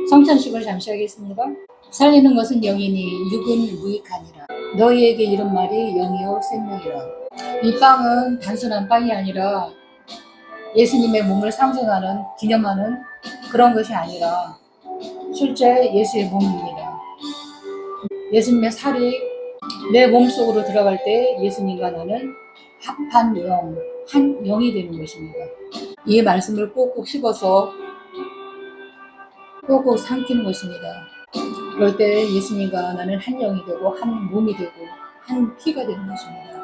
성찬식을 잠시 하겠습니다. 살리는 것은 영이니 육은 무익하니라. 너희에게 이런 말이 영이요 생명이라. 이 빵은 단순한 빵이 아니라 예수님의 몸을 상징하는 기념하는 그런 것이 아니라 실제 예수의 몸입니다. 예수님의 살이 내 몸속으로 들어갈 때 예수님과 나는 합한 영, 한 영이 되는 것입니다. 이 말씀을 꼭꼭 씹어서 꼭꼭 삼키는 것입니다. 그럴 때 예수님과 나는 한 영이 되고 한 몸이 되고 한 피가 되는 것입니다.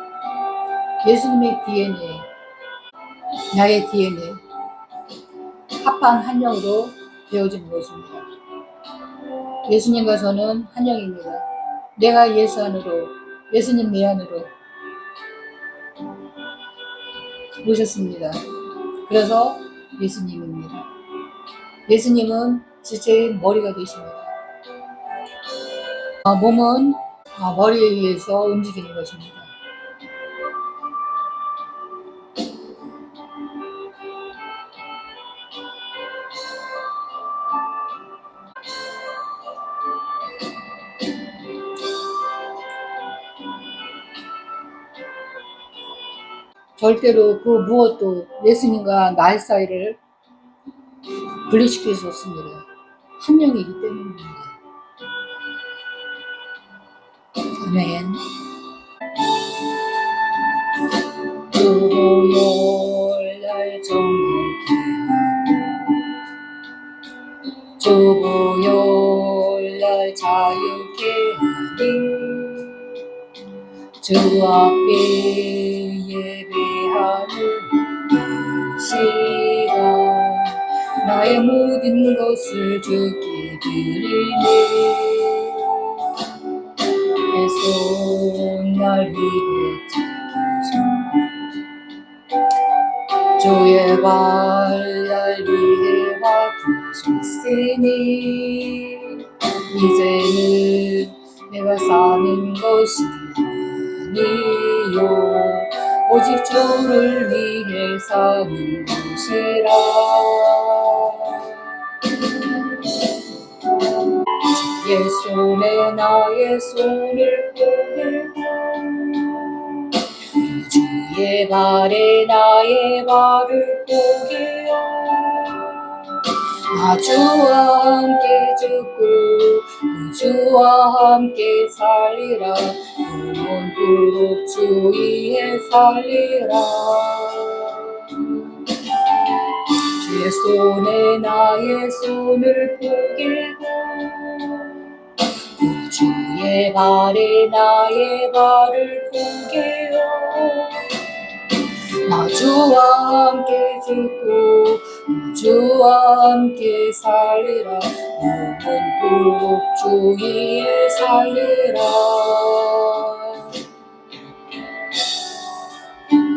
예수님의 DNA, 나의 DNA, 합한 한 영으로 되어지는 것입니다. 예수님과 저는 한 영입니다. 내가 예수 안으로, 예수님 내 안으로 오셨습니다. 그래서 예수님입니다. 예수님은 지체의 머리가 되십니다. 몸은 머리에 의해서 움직이는 것입니다. 절대로 그 무엇도 예수님과 나의 사이를 분리시킬 수 없습니다. 한 영이기 때문입니다. 아멘. 주보혈날 정결케 하고 주보혈날 자유케 하니 주 앞에 예배하는 시간 나의 모든 것을 주께 드리네. 내 손 날 위해 지키소 주의 발 날 위해 맡기셨으니 이제는 내가 사는 것이 아니요 오직 주를 위해 사는 것이라. 주의 손에 나의 손을 포개고 주의 발에 나의 발을 포개어 주와 함께 죽고 주와 함께 살리라. 영원토록 주 위에 살리라. 주의 손에 나의 손을 포개고 주의 발에 나의 발을 포개어 주와 함께 죽고 주와 함께 살리라. 영원토록 주 위에 살리라.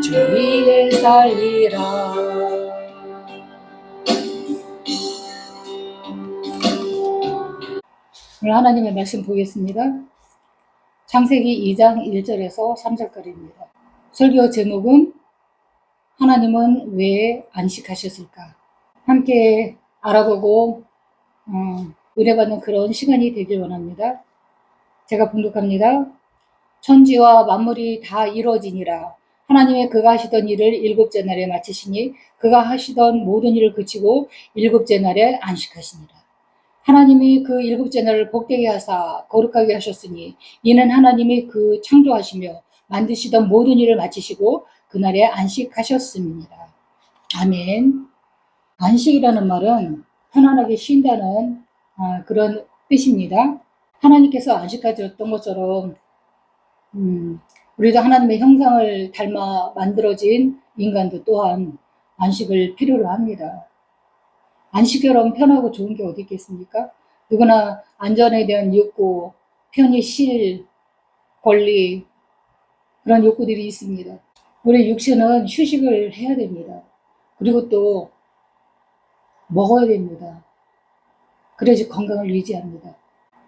주 위에 살리라. 오늘 하나님의 말씀 보겠습니다. 창세기 2장 1절에서 3절까지입니다. 설교 제목은 하나님은 왜 안식하셨을까? 함께 알아보고 의뢰받는 그런 시간이 되길 원합니다. 제가 봉독합니다. 천지와 만물이 다 이루어지니라. 하나님의 그가 하시던 일을 일곱째 날에 마치시니 그가 하시던 모든 일을 그치고 일곱째 날에 안식하시니라. 하나님이 그 일곱째 날을 복되게 하사 거룩하게 하셨으니 이는 하나님이 그 창조하시며 만드시던 모든 일을 마치시고 그날에 안식하셨습니다. 아멘. 안식이라는 말은 편안하게 쉰다는 그런 뜻입니다. 하나님께서 안식하셨던 것처럼 우리도 하나님의 형상을 닮아 만들어진 인간도 또한 안식을 필요로 합니다. 안식처럼 편하고 좋은 게 어디 있겠습니까? 누구나 안전에 대한 욕구, 편히 쉴 권리, 그런 욕구들이 있습니다. 우리 육체는 휴식을 해야 됩니다. 그리고 또 먹어야 됩니다. 그래야지 건강을 유지합니다.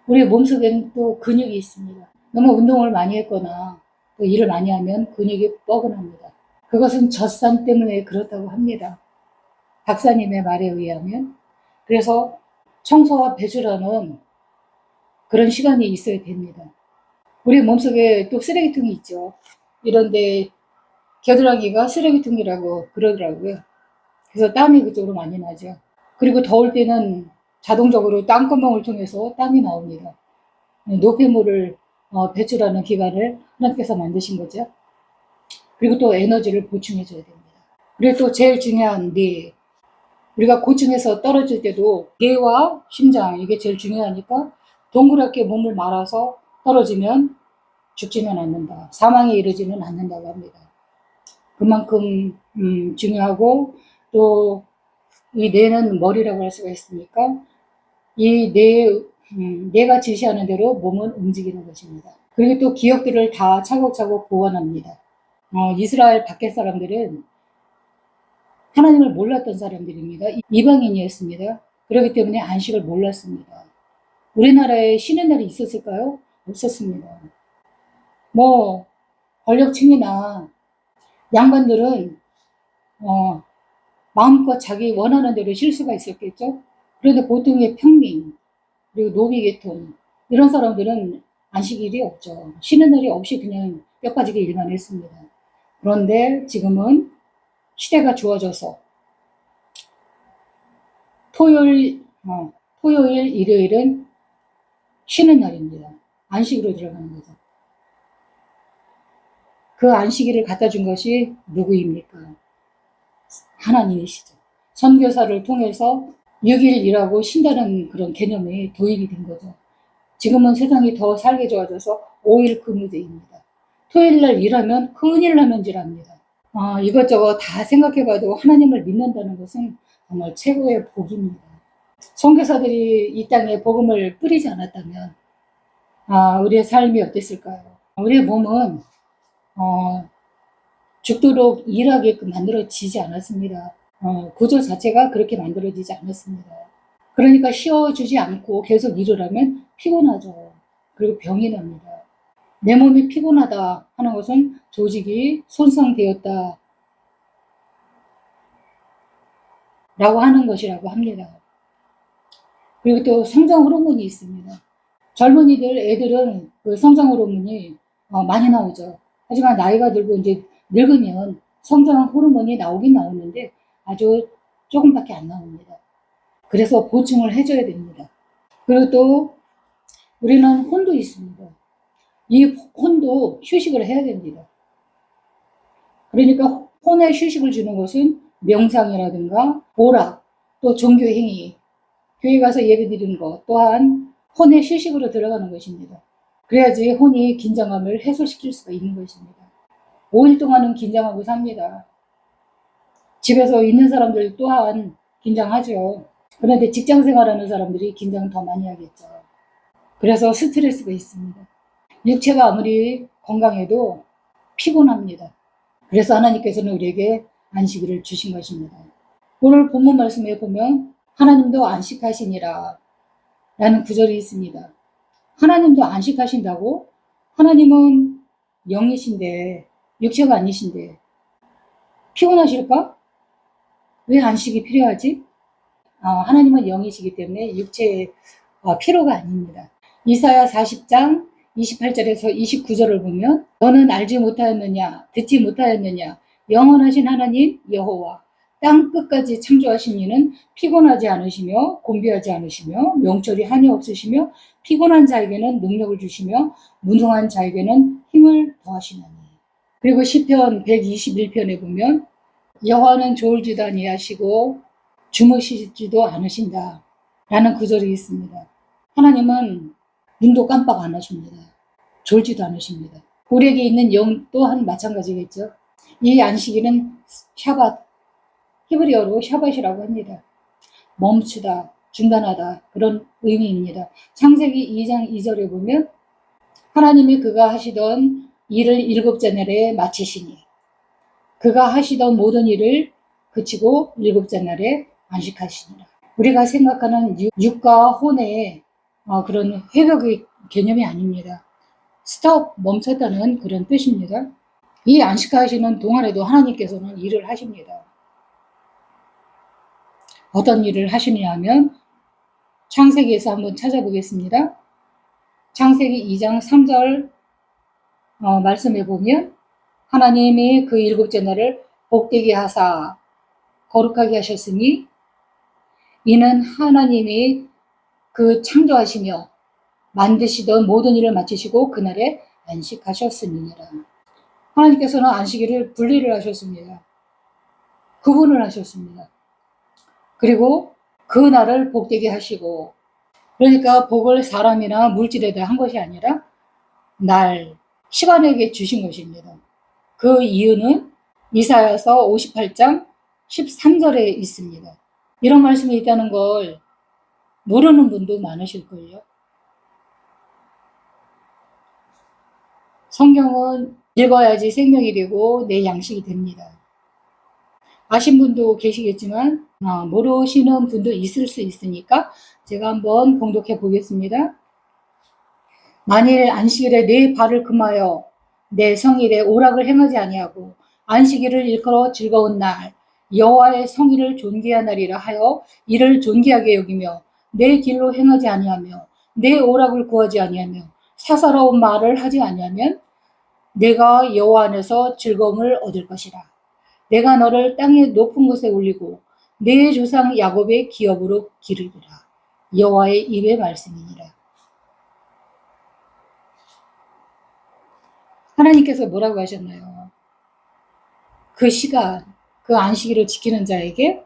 우리 몸속에는 또 근육이 있습니다. 너무 운동을 많이 했거나 또 일을 많이 하면 근육이 뻐근합니다. 그것은 젖산 때문에 그렇다고 합니다. 박사님의 말에 의하면. 그래서 청소와 배출하는 그런 시간이 있어야 됩니다. 우리 몸속에 또 쓰레기통이 있죠. 이런데 겨드랑이가 쓰레기통이라고 그러더라고요. 그래서 땀이 그쪽으로 많이 나죠. 그리고 더울 때는 자동적으로 땀구멍을 통해서 땀이 나옵니다. 노폐물을 배출하는 기관을 하나님께서 만드신 거죠. 그리고 또 에너지를 보충해 줘야 됩니다. 그리고 또 제일 중요한 뇌. 우리가 고층에서 떨어질 때도 뇌와 심장, 이게 제일 중요하니까 동그랗게 몸을 말아서 떨어지면 죽지는 않는다. 사망에 이르지는 않는다고 합니다. 그만큼 중요하고, 또 이 뇌는 머리라고 할 수가 있으니까 이 뇌가 지시하는 대로 몸은 움직이는 것입니다. 그리고 또 기억들을 다 차곡차곡 보완합니다. 이스라엘 밖의 사람들은 하나님을 몰랐던 사람들입니다. 이방인이었습니다. 그렇기 때문에 안식을 몰랐습니다. 우리나라에 쉬는 날이 있었을까요? 없었습니다. 권력층이나 양반들은 마음껏 자기 원하는 대로 쉴 수가 있었겠죠. 그런데 보통의 평민, 그리고 노비계통, 이런 사람들은 안식일이 없죠. 쉬는 날이 없이 그냥 뼈빠지게 일만 했습니다. 그런데 지금은 시대가 좋아져서 토요일, 일요일은 쉬는 날입니다. 안식으로 들어가는 거죠. 그 안식일을 갖다 준 것이 누구입니까? 하나님이시죠. 선교사를 통해서 6일 일하고 쉰다는 그런 개념이 도입이 된 거죠. 지금은 세상이 더 살게 좋아져서 5일 근무제입니다. 토요일 날 일하면 큰일 나는 줄 압니다. 이것저것 다 생각해봐도 하나님을 믿는다는 것은 정말 최고의 복입니다. 선교사들이 이 땅에 복음을 뿌리지 않았다면 우리의 삶이 어땠을까요? 우리의 몸은 죽도록 일하게끔 만들어지지 않았습니다. 구조 자체가 그렇게 만들어지지 않았습니다. 그러니까 쉬어주지 않고 계속 일을 하면 피곤하죠. 그리고 병이 납니다. 내 몸이 피곤하다 하는 것은 조직이 손상되었다 라고 하는 것이라고 합니다. 그리고 또 성장 호르몬이 있습니다. 젊은이들, 애들은 그 성장 호르몬이 많이 나오죠. 하지만 나이가 들고 이제 늙으면 성장 호르몬이 나오긴 나오는데 아주 조금밖에 안 나옵니다. 그래서 보충을 해줘야 됩니다. 그리고 또 우리는 혼도 있습니다. 이 혼도 휴식을 해야 됩니다. 그러니까 혼에 휴식을 주는 것은 명상이라든가 오락, 또 종교행위, 교회 가서 예배 드리는 것 또한 혼의 휴식으로 들어가는 것입니다. 그래야지 혼이 긴장감을 해소시킬 수가 있는 것입니다. 5일 동안은 긴장하고 삽니다. 집에서 있는 사람들 또한 긴장하죠. 그런데 직장 생활하는 사람들이 긴장 더 많이 하겠죠. 그래서 스트레스가 있습니다. 육체가 아무리 건강해도 피곤합니다. 그래서 하나님께서는 우리에게 안식일을 주신 것입니다. 오늘 본문 말씀에 보면 하나님도 안식하시니라 라는 구절이 있습니다. 하나님도 안식하신다고? 하나님은 영이신데 육체가 아니신데 피곤하실까? 왜 안식이 필요하지? 하나님은 영이시기 때문에 육체의 피로가 아닙니다. 이사야 40장 28절에서 29절을 보면 너는 알지 못하였느냐 듣지 못하였느냐 영원하신 하나님 여호와 땅 끝까지 창조하신 이는 피곤하지 않으시며 곤비하지 않으시며 명철이 한이 없으시며 피곤한 자에게는 능력을 주시며 무능한 자에게는 힘을 더하시나니. 그리고 시편 121편에 보면 여호와는 졸지도 아니하시고 주무시지도 않으신다 라는 구절이 있습니다. 하나님은 눈도 깜빡 안 하십니다. 졸지도 않으십니다. 우리에게 있는 영 또한 마찬가지겠죠. 이 안식일은 샤밧, 히브리어로 샤밧이라고 합니다. 멈추다, 중단하다 그런 의미입니다. 창세기 2장 2절에 보면 하나님이 그가 하시던 일을 7째 날에 마치시니 그가 하시던 모든 일을 그치고 7째 날에 안식하시니라. 우리가 생각하는 육과 혼의 그런 회복의 개념이 아닙니다. 스톱, 멈췄다는 그런 뜻입니다. 이 안식하시는 동안에도 하나님께서는 일을 하십니다. 어떤 일을 하시냐 하면 창세기에서 한번 찾아보겠습니다. 창세기 2장 3절 말씀해 보면 하나님이 그 일곱째 날을 복되게 하사 거룩하게 하셨으니 이는 하나님이 그 창조하시며 만드시던 모든 일을 마치시고 그날에 안식하셨음이니라. 하나님께서는 안식일을 분리를 하셨습니다. 구분을 하셨습니다. 그리고 그 날을 복되게 하시고, 그러니까 복을 사람이나 물질에다 한 것이 아니라 날, 시간에게 주신 것입니다. 그 이유는 이사야서 58장 13절에 있습니다. 이런 말씀이 있다는 걸 모르는 분도 많으실걸요. 성경은 읽어야지 생명이 되고 내 양식이 됩니다. 아신 분도 계시겠지만 모르시는 분도 있을 수 있으니까 제가 한번 봉독해 보겠습니다. 만일 안식일에 내 발을 금하여 내 성일에 오락을 행하지 아니하고 안식일을 일컬어 즐거운 날 여호와의 성일을 존귀한 날이라 하여 이를 존귀하게 여기며 내 길로 행하지 아니하며 내 오락을 구하지 아니하며 사사로운 말을 하지 아니하면 내가 여호와 안에서 즐거움을 얻을 것이라. 내가 너를 땅의 높은 곳에 올리고 내 조상 야곱의 기업으로 기르리라. 여호와의 입의 말씀이니라. 하나님께서 뭐라고 하셨나요? 그 시간, 그 안식일을 지키는 자에게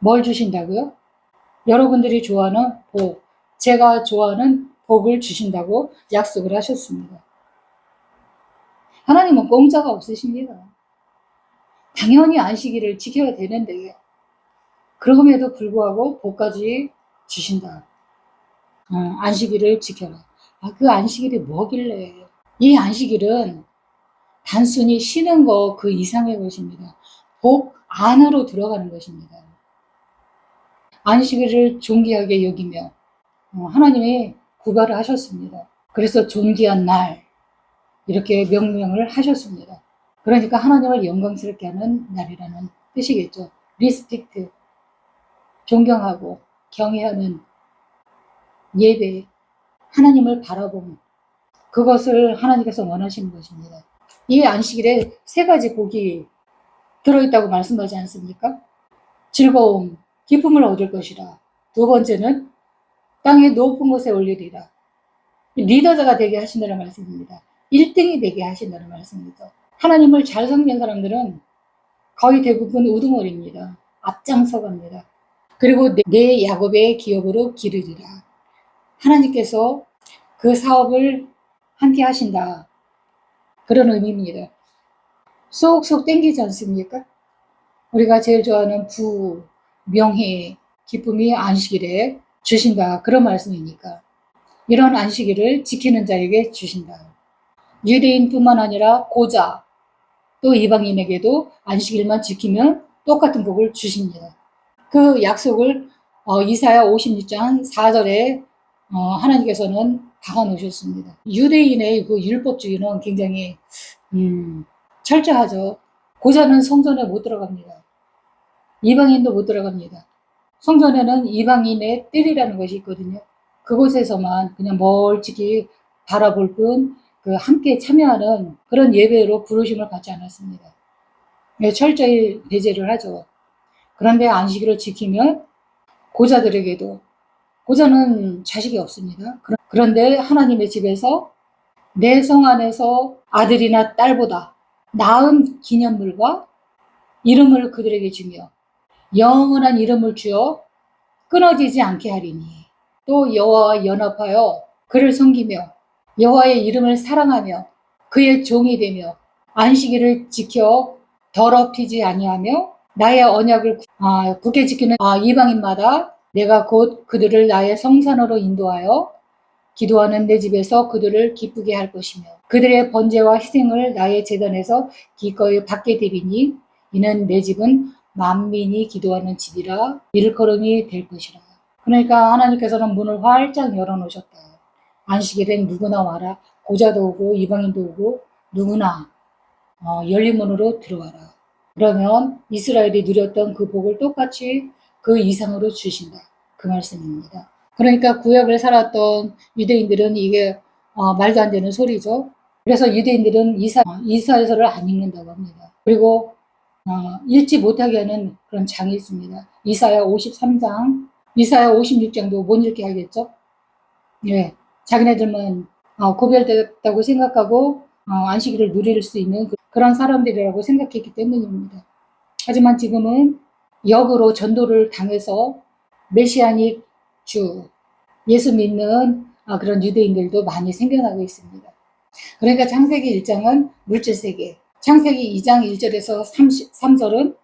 뭘 주신다고요? 여러분들이 좋아하는 복, 제가 좋아하는 복을 주신다고 약속을 하셨습니다. 하나님은 공짜가 없으십니다. 당연히 안식일을 지켜야 되는데 그럼에도 불구하고 복까지 주신다. 안식일을 지켜라. 그 안식일이 뭐길래? 이 안식일은 단순히 쉬는 거 그 이상의 것입니다. 복 안으로 들어가는 것입니다. 안식일을 존귀하게 여기며 하나님이 구별을 하셨습니다. 그래서 존귀한 날 이렇게 명명을 하셨습니다. 그러니까 하나님을 영광스럽게 하는 날이라는 뜻이겠죠. 리스펙트, 존경하고 경외하는 예배, 하나님을 바라보는 그것을 하나님께서 원하시는 것입니다. 이 안식일에 세 가지 복이 들어있다고 말씀하지 않습니까? 즐거움, 기쁨을 얻을 것이라. 두 번째는 땅의 높은 곳에 올리리라. 리더자가 되게 하신다는 말씀입니다. 1등이 되게 하신다는 말씀이죠. 하나님을 잘 섬기는 사람들은 거의 대부분 우두머리입니다. 앞장서 갑니다. 그리고 내 야곱의 기업으로 기르리라. 하나님께서 그 사업을 함께 하신다. 그런 의미입니다. 쏙쏙 땡기지 않습니까? 우리가 제일 좋아하는 부, 명예, 기쁨이 안식일에 주신다. 그런 말씀이니까. 이런 안식일을 지키는 자에게 주신다. 유대인뿐만 아니라 고자, 또 이방인에게도 안식일만 지키면 똑같은 복을 주십니다. 그 약속을 이사야 56장 4절에 하나님께서는 박아놓으셨습니다. 유대인의 그 율법주의는 굉장히 철저하죠. 고자는 성전에 못 들어갑니다. 이방인도 못 들어갑니다. 성전에는 이방인의 뜰이라는 것이 있거든요. 그곳에서만 그냥 멀찍이 바라볼 뿐 그 함께 참여하는 그런 예배로 부르심을 받지 않았습니다. 철저히 배제를 하죠. 그런데 안식일을 지키면 고자들에게도, 고자는 자식이 없습니다. 그런데 하나님의 집에서 내 성 안에서 아들이나 딸보다 나은 기념물과 이름을 그들에게 주며 영원한 이름을 주어 끊어지지 않게 하리니 또 여호와와 연합하여 그를 섬기며 여호와의 이름을 사랑하며 그의 종이 되며 안식일을 지켜 더럽히지 아니하며 나의 언약을 굳게 지키는 이방인마다 내가 곧 그들을 나의 성산으로 인도하여 기도하는 내 집에서 그들을 기쁘게 할 것이며 그들의 번제와 희생을 나의 제단에서 기꺼이 받게 되리니 이는 내 집은 만민이 기도하는 집이라 일컬음이 될 것이라. 그러니까 하나님께서는 문을 활짝 열어놓으셨다. 안식일엔 누구나 와라. 고자도 오고 이방인도 오고 누구나 열린 문으로 들어와라. 그러면 이스라엘이 누렸던 그 복을 똑같이 그 이상으로 주신다. 그 말씀입니다. 그러니까 구약을 살았던 유대인들은 이게 말도 안 되는 소리죠. 그래서 유대인들은 이사야서를 안 읽는다고 합니다. 그리고 읽지 못하게 하는 그런 장이 있습니다. 이사야 53장, 이사야 56장도 못 읽게 하겠죠. 예, 자기네들만 구별됐다고 생각하고 안식일을 누릴 수 있는 그런 사람들이라고 생각했기 때문입니다. 하지만 지금은 역으로 전도를 당해서 메시아닉 주, 예수 믿는 그런 유대인들도 많이 생겨나고 있습니다. 그러니까 창세기 1장은 물질세계, 창세기 2장 1절에서 3절은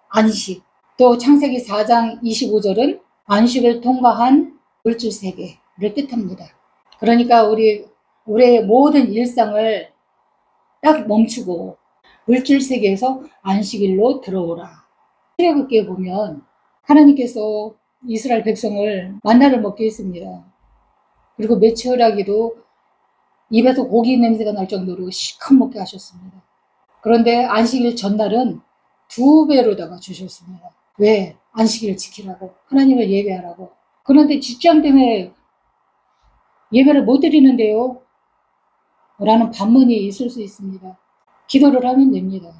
안식, 또 창세기 4장 25절은 안식을 통과한 물질세계를 뜻합니다. 그러니까 우리의 모든 일상을 딱 멈추고 물질세계에서 안식일로 들어오라. 출애굽기에 보면 하나님께서 이스라엘 백성을 만나를 먹게 했습니다. 그리고 메추라기도 입에서 고기 냄새가 날 정도로 시커 먹게 하셨습니다. 그런데 안식일 전날은 2배로다가 주셨습니다. 왜? 안식일을 지키라고, 하나님을 예배하라고. 그런데 직장 때문에 예배를 못 드리는데요? 라는 반문이 있을 수 있습니다. 기도를 하면 됩니다.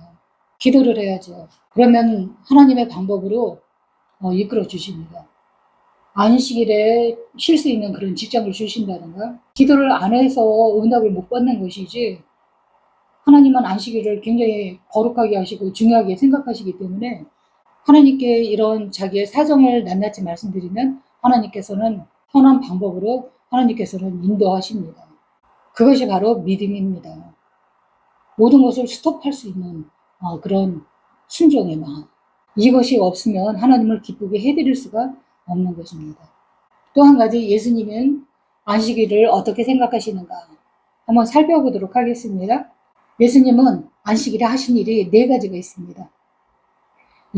기도를 해야죠. 그러면 하나님의 방법으로 이끌어 주십니다. 안식일에 쉴 수 있는 그런 직장을 주신다든가, 기도를 안 해서 응답을 못 받는 것이지, 하나님은 안식일을 굉장히 거룩하게 하시고 중요하게 생각하시기 때문에 하나님께 이런 자기의 사정을 낱낱이 말씀드리면 하나님께서는 선한 방법으로 하나님께서는 인도하십니다. 그것이 바로 믿음입니다. 모든 것을 스톱할 수 있는 그런 순종의 마음. 이것이 없으면 하나님을 기쁘게 해드릴 수가 없는 것입니다. 또 한 가지, 예수님은 안식일을 어떻게 생각하시는가 한번 살펴보도록 하겠습니다. 예수님은 안식일에 하신 일이 4가지가 있습니다.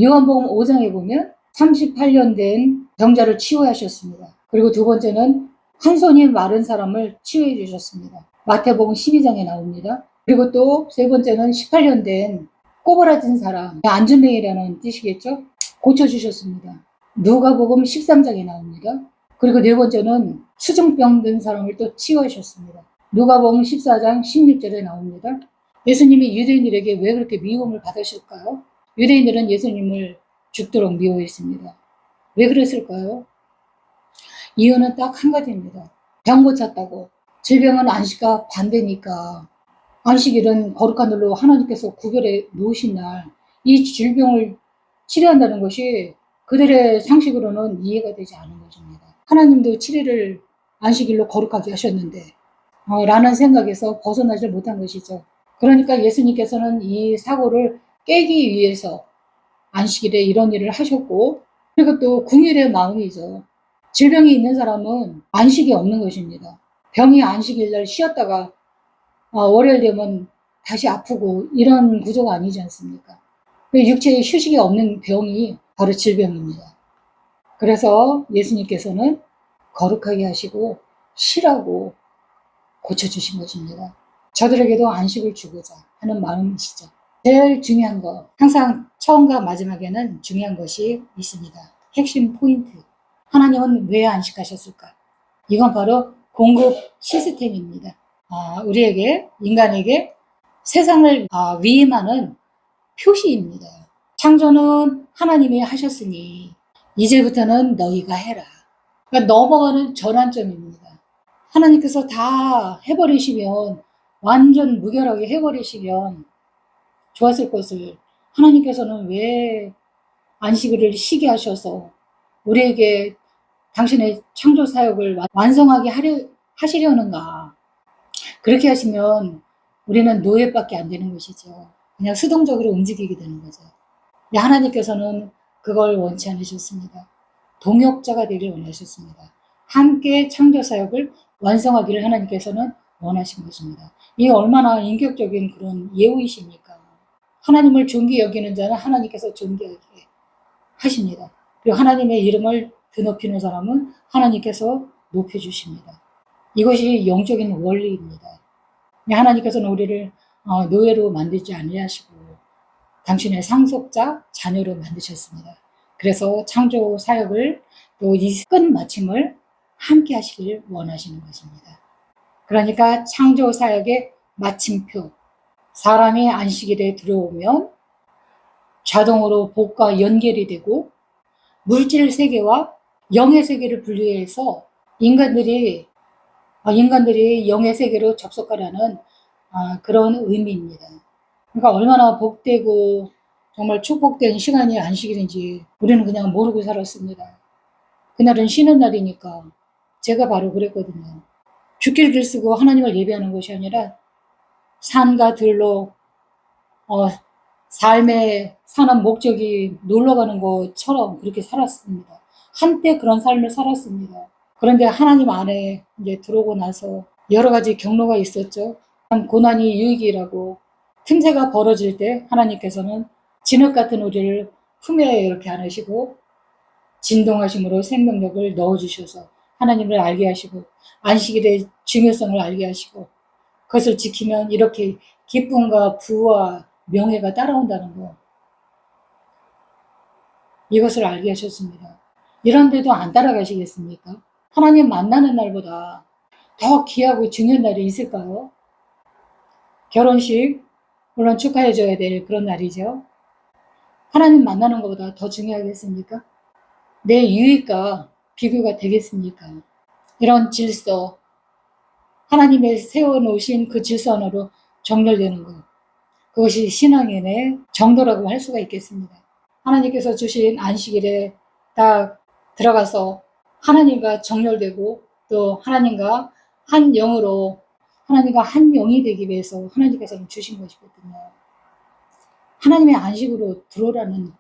요한복음 5장에 보면 38년 된 병자를 치유하셨습니다. 그리고 2번째는 한 손이 마른 사람을 치유해 주셨습니다. 마태복음 12장에 나옵니다. 그리고 또 3번째는 18년 된 꼬부라진 사람, 안전뱅이라는 뜻이겠죠? 고쳐주셨습니다. 누가복음 13장에 나옵니다. 그리고 4번째는 수증병 든 사람을 또 치유하셨습니다. 누가복음 14장 16절에 나옵니다. 예수님이 유대인들에게 왜 그렇게 미움을 받으실까요? 유대인들은 예수님을 죽도록 미워했습니다. 왜 그랬을까요? 이유는 딱 한 가지입니다. 병 고쳤다고. 질병은 안식과 반대니까 안식일은 거룩한 날로 하나님께서 구별해 놓으신 날, 이 질병을 치료한다는 것이 그들의 상식으로는 이해가 되지 않은 것입니다. 하나님도 7일을 안식일로 거룩하게 하셨는데 라는 생각에서 벗어나지 못한 것이죠. 그러니까 예수님께서는 이 사고를 깨기 위해서 안식일에 이런 일을 하셨고, 그리고 또 궁일의 마음이죠. 질병이 있는 사람은 안식이 없는 것입니다. 병이 안식일날 쉬었다가 월요일 되면 다시 아프고 이런 구조가 아니지 않습니까? 육체에 휴식이 없는 병이 바로 질병입니다. 그래서 예수님께서는 거룩하게 하시고 쉬라고 고쳐주신 것입니다. 저들에게도 안식을 주고자 하는 마음이시죠. 제일 중요한 거, 항상 처음과 마지막에는 중요한 것이 있습니다. 핵심 포인트. 하나님은 왜 안식하셨을까? 이건 바로 공급 시스템입니다. 우리에게, 인간에게 세상을 위임하는 표시입니다. 창조는 하나님이 하셨으니 이제부터는 너희가 해라. 그러니까 넘어가는 전환점입니다. 하나님께서 다 해버리시면, 완전 무결하게 해버리시면 좋았을 것을 하나님께서는 왜 안식일을 쉬게 하셔서 우리에게 당신의 창조 사역을 완성하게 하시려는가. 그렇게 하시면 우리는 노예밖에 안 되는 것이죠. 그냥 수동적으로 움직이게 되는 거죠. 하나님께서는 그걸 원치 않으셨습니다. 동역자가 되길 원하셨습니다. 함께 창조 사역을 완성하기를 하나님께서는 원하신 것입니다. 이게 얼마나 인격적인 그런 예우이십니까? 하나님을 존귀 여기는 자는 하나님께서 존귀하게 하십니다. 그리고 하나님의 이름을 드높이는 사람은 하나님께서 높여주십니다. 이것이 영적인 원리입니다. 하나님께서는 우리를 노예로 만들지 아니하시고 당신의 상속자, 자녀로 만드셨습니다. 그래서 창조 사역을 또 이 끝마침을 함께 하시길 원하시는 것입니다. 그러니까 창조 사역의 마침표, 사람이 안식일에 들어오면 자동으로 복과 연결이 되고 물질 세계와 영의 세계를 분리해서 인간들이 영의 세계로 접속하라는 그런 의미입니다. 그러니까 얼마나 복되고 정말 축복된 시간이 안식일인지 우리는 그냥 모르고 살았습니다. 그날은 쉬는 날이니까 제가 바로 그랬거든요. 죽기를 글쓰고 하나님을 예배하는 것이 아니라 산과 들로 삶의 사는 목적이 놀러가는 것처럼 그렇게 살았습니다. 한때 그런 삶을 살았습니다. 그런데 하나님 안에 이제 들어오고 나서 여러 가지 경로가 있었죠. 고난이 유익이라고 틈새가 벌어질 때 하나님께서는 진흙 같은 우리를 품에 이렇게 안으시고 진동하심으로 생명력을 넣어주셔서 하나님을 알게 하시고 안식일의 중요성을 알게 하시고 그것을 지키면 이렇게 기쁨과 부와 명예가 따라온다는 거, 이것을 알게 하셨습니다. 이런데도 안 따라가시겠습니까? 하나님 만나는 날보다 더 귀하고 중요한 날이 있을까요? 결혼식 물론 축하해줘야 될 그런 날이죠. 하나님 만나는 것보다 더 중요하겠습니까? 내 유익과 비교가 되겠습니까? 이런 질서, 하나님의 세워놓으신 그 질서 안으로 정렬되는 것, 그것이 신앙인의 정도라고 할 수가 있겠습니다. 하나님께서 주신 안식일에 딱 들어가서 하나님과 정렬되고 또 하나님과 한 영으로 하나님과 한 영이 되기 위해서 하나님께서 주신 것이거든요. 하나님의 안식으로 들어오라는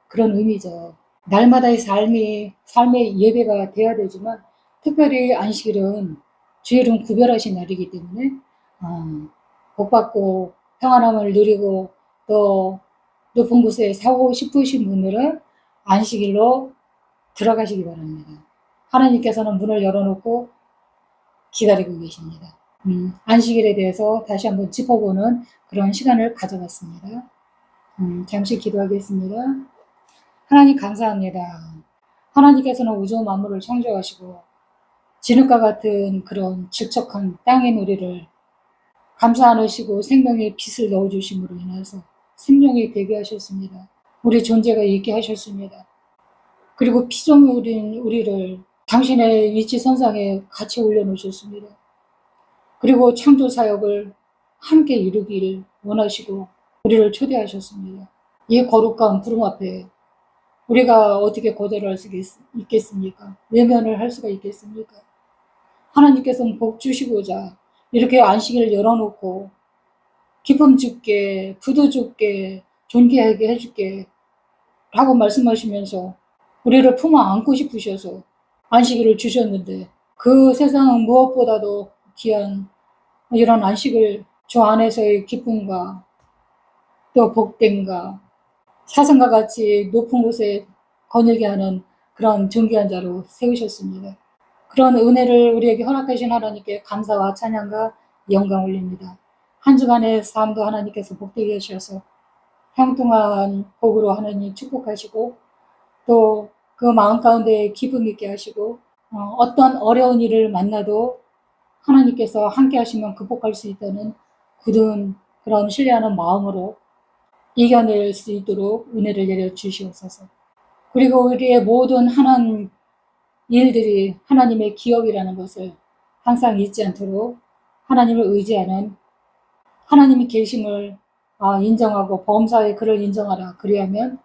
그런 의미죠. 날마다의 삶의 예배가 돼야 되지만 특별히 안식일은 주일은 구별하신 날이기 때문에 복받고 평안함을 누리고 또 높은 곳에 사고 싶으신 분들은 안식일로 들어가시기 바랍니다. 하나님께서는 문을 열어놓고 기다리고 계십니다. 안식일에 대해서 다시 한번 짚어보는 그런 시간을 가져봤습니다. 잠시 기도하겠습니다. 하나님 감사합니다. 하나님께서는 우주 만물을 창조하시고 진흙과 같은 그런 질척한 땅의 우리를 감사 안으시고 생명의 빛을 넣어주심으로 인해서 생명이 되게 하셨습니다. 우리 존재가 있게 하셨습니다. 그리고 피조물인 우리를 당신의 위치 선상에 같이 올려놓으셨습니다. 그리고 창조 사역을 함께 이루기를 원하시고 우리를 초대하셨습니다. 이 거룩한 부름 앞에 우리가 어떻게 거절할 수 있겠습니까? 외면을 할 수가 있겠습니까? 하나님께서는 복 주시고자 이렇게 안식일을 열어놓고 기쁨 줄게, 부도 줄게, 존귀하게 해줄게 라고 말씀하시면서 우리를 품어 안고 싶으셔서 안식일을 주셨는데 그 세상 무엇보다도 귀한 이런 안식을 저 안에서의 기쁨과 또 복됨과 사슴과 같이 높은 곳에 거닐게 하는 그런 존귀한 자로 세우셨습니다. 그런 은혜를 우리에게 허락하신 하나님께 감사와 찬양과 영광 올립니다. 한 주간의 삶도 하나님께서 복되게 하셔서 형통한 복으로 하나님 축복하시고 또 그 마음 가운데 기쁨 있게 하시고 어떤 어려운 일을 만나도 하나님께서 함께 하시면 극복할 수 있다는 굳은 그런 신뢰하는 마음으로 이겨낼 수 있도록 은혜를 내려 주시옵소서. 그리고 우리의 모든 하나님 일들이 하나님의 기업이라는 것을 항상 잊지 않도록 하나님을 의지하는 하나님이 계심을 인정하고 범사의 그를 인정하라. 그리하면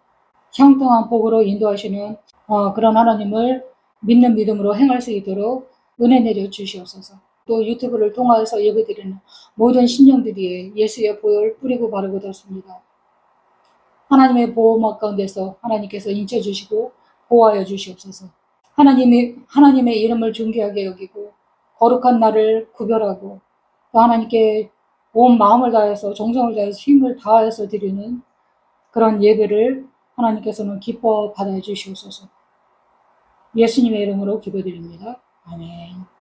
형통한 복으로 인도하시는 그런 하나님을 믿는 믿음으로 행할 수 있도록 은혜 내려 주시옵소서. 또 유튜브를 통해서 예배드리는 모든 신령들이 예수의 보혈 뿌리고 바르고 덮습니다. 하나님의 보호막 가운데서 하나님께서 인쳐주시고 보호하여 주시옵소서. 하나님의 이름을 존귀하게 여기고 거룩한 날을 구별하고 또 하나님께 온 마음을 다해서 정성을 다해서 힘을 다해서 드리는 그런 예배를 하나님께서는 기뻐 받아 주시옵소서. 예수님의 이름으로 기도드립니다. 아멘.